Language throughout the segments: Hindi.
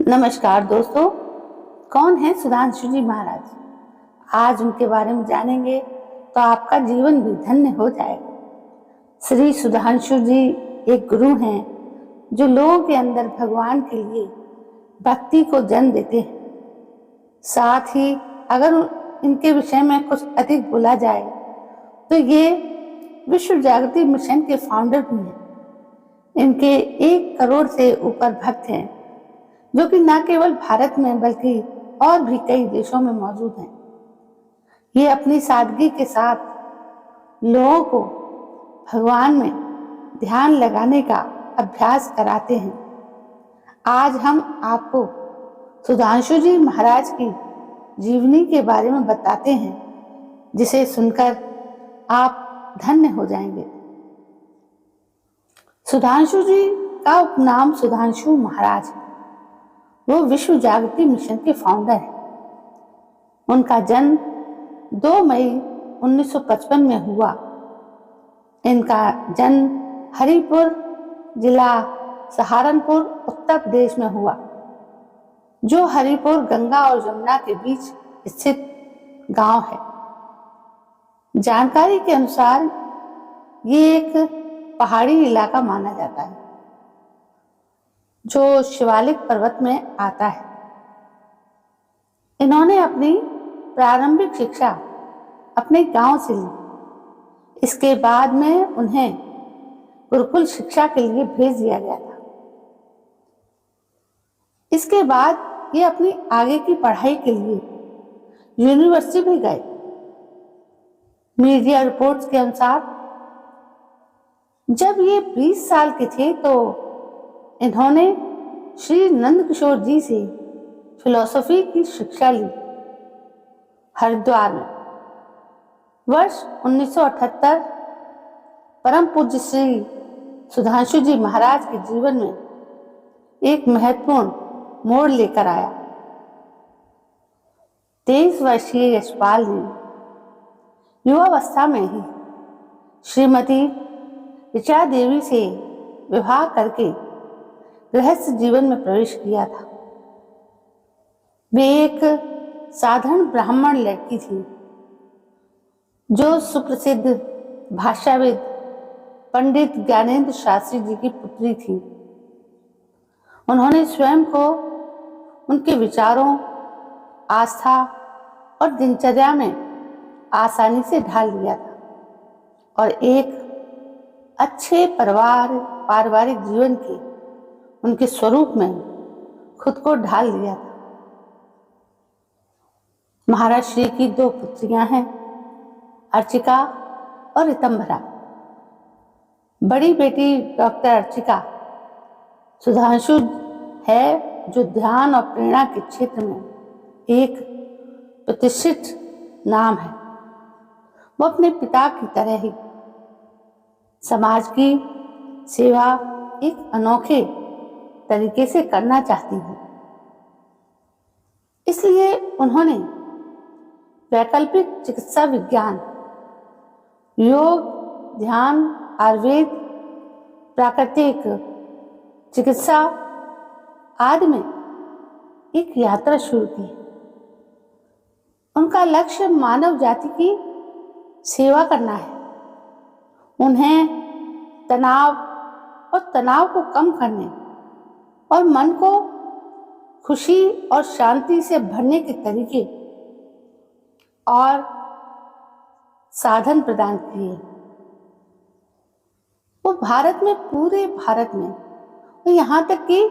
नमस्कार दोस्तों, कौन है सुधांशु जी महाराज। आज उनके बारे में जानेंगे तो आपका जीवन भी धन्य हो जाएगा। श्री सुधांशु जी एक गुरु हैं जो लोगों के अंदर भगवान के लिए भक्ति को जन्म देते हैं। साथ ही अगर इनके विषय में कुछ अधिक बोला जाए तो ये विश्व जागृति मिशन के फाउंडर भी हैं। इनके 1 करोड़ से ऊपर भक्त हैं जो कि न केवल भारत में बल्कि और भी कई देशों में मौजूद हैं। ये अपनी सादगी के साथ लोगों को भगवान में ध्यान लगाने का अभ्यास कराते हैं। आज हम आपको सुधांशु जी महाराज की जीवनी के बारे में बताते हैं, जिसे सुनकर आप धन्य हो जाएंगे। सुधांशु जी का उपनाम सुधांशु महाराज है। वो विश्व जागृति मिशन के फाउंडर हैं। उनका जन्म 2 मई 1955 में हुआ। इनका जन्म हरिपुर जिला सहारनपुर उत्तर प्रदेश में हुआ, जो हरिपुर गंगा और यमुना के बीच स्थित गांव है। जानकारी के अनुसार ये एक पहाड़ी इलाका माना जाता है जो शिवालिक पर्वत में आता है। इन्होंने अपनी प्रारंभिक शिक्षा अपने गांव से ली। इसके बाद में उन्हें गुरुकुल शिक्षा के लिए भेज दिया गया था। इसके बाद ये अपनी आगे की पढ़ाई के लिए यूनिवर्सिटी भी गए। मीडिया रिपोर्ट्स के अनुसार जब ये 20 साल के थे तो इन्होंने श्री नंदकिशोर जी से फिलॉसफी की शिक्षा ली हरिद्वार में। वर्ष 1978 परम पूज्य श्री सुधांशु जी महाराज के जीवन में एक महत्वपूर्ण मोड़ लेकर आया। 23 वर्षीय यशपाल ने युवावस्था में ही श्रीमती ऋचा देवी से विवाह करके गृहस्थ जीवन में प्रवेश किया था। वे एक साधारण ब्राह्मण लड़की थी जो सुप्रसिद्ध भाषाविद पंडित ज्ञानेंद्र शास्त्री जी की पुत्री थी। उन्होंने स्वयं को उनके विचारों, आस्था और दिनचर्या में आसानी से ढाल लिया था और एक अच्छे पारिवारिक जीवन के उनके स्वरूप में खुद को ढाल लिया था। महाराज श्री की 2 पुत्रियां हैं, अर्चिका और ऋतंभरा। बड़ी बेटी डॉक्टर अर्चिका सुधांशु है जो ध्यान और प्रेरणा के क्षेत्र में एक प्रतिष्ठित नाम है। वो अपने पिता की तरह ही समाज की सेवा एक अनोखे तरीके से करना चाहती हैं। इसलिए उन्होंने वैकल्पिक चिकित्सा विज्ञान, योग, ध्यान, आयुर्वेद, प्राकृतिक चिकित्सा आदि में एक यात्रा शुरू की। उनका लक्ष्य मानव जाति की सेवा करना है। उन्हें तनाव को कम करने और मन को खुशी और शांति से भरने के तरीके और साधन प्रदान किए। वो पूरे भारत में और यहाँ तक कि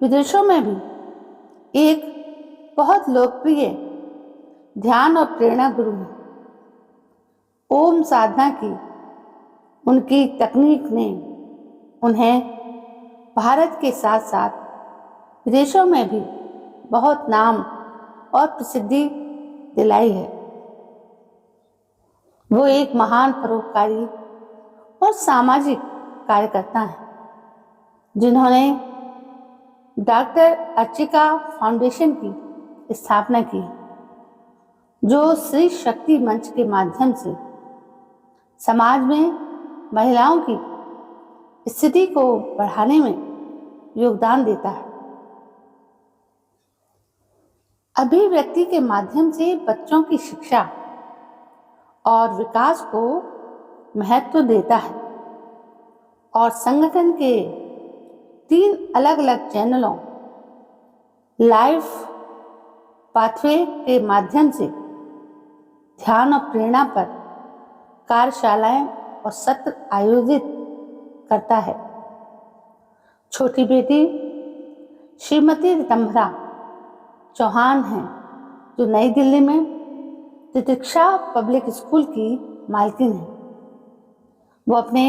विदेशों में भी एक बहुत लोकप्रिय ध्यान और प्रेरणा गुरु हैं। ओम साधना की उनकी तकनीक ने उन्हें भारत के साथ साथ विदेशों में भी बहुत नाम और प्रसिद्धि दिलाई है। वो एक महान परोपकारी और सामाजिक कार्यकर्ता हैं जिन्होंने डॉक्टर अर्चिका फाउंडेशन की स्थापना की, जो श्री शक्ति मंच के माध्यम से समाज में महिलाओं की स्थिति को बढ़ाने में योगदान देता है। अभिव्यक्ति के माध्यम से बच्चों की शिक्षा और विकास को महत्व देता है और संगठन के 3 अलग अलग चैनलों लाइफ पाथवे के माध्यम से ध्यान और प्रेरणा पर कार्यशालाएं और सत्र आयोजित करता है। छोटी बेटी श्रीमती रितंभरा चौहान हैं, जो नई दिल्ली में तितिक्षा पब्लिक स्कूल की मालकिन है। वो अपने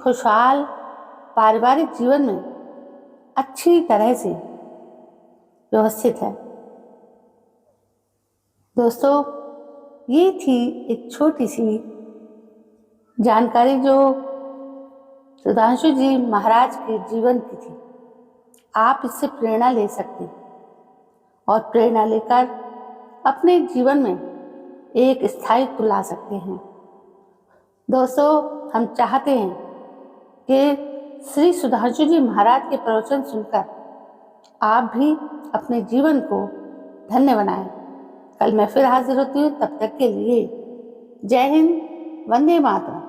खुशहाल पारिवारिक जीवन में अच्छी तरह से व्यवस्थित है। दोस्तों, ये थी एक छोटी सी जानकारी जो सुधांशु जी महाराज के जीवन की थी। आप इससे प्रेरणा ले सकते हैं और प्रेरणा लेकर अपने जीवन में एक स्थायित्व ला सकते हैं। दोस्तों, हम चाहते हैं कि श्री सुधांशु जी महाराज के प्रवचन सुनकर आप भी अपने जीवन को धन्य बनाएं। कल मैं फिर हाजिर होती हूँ, तब तक के लिए जय हिंद, वंदे मातरम।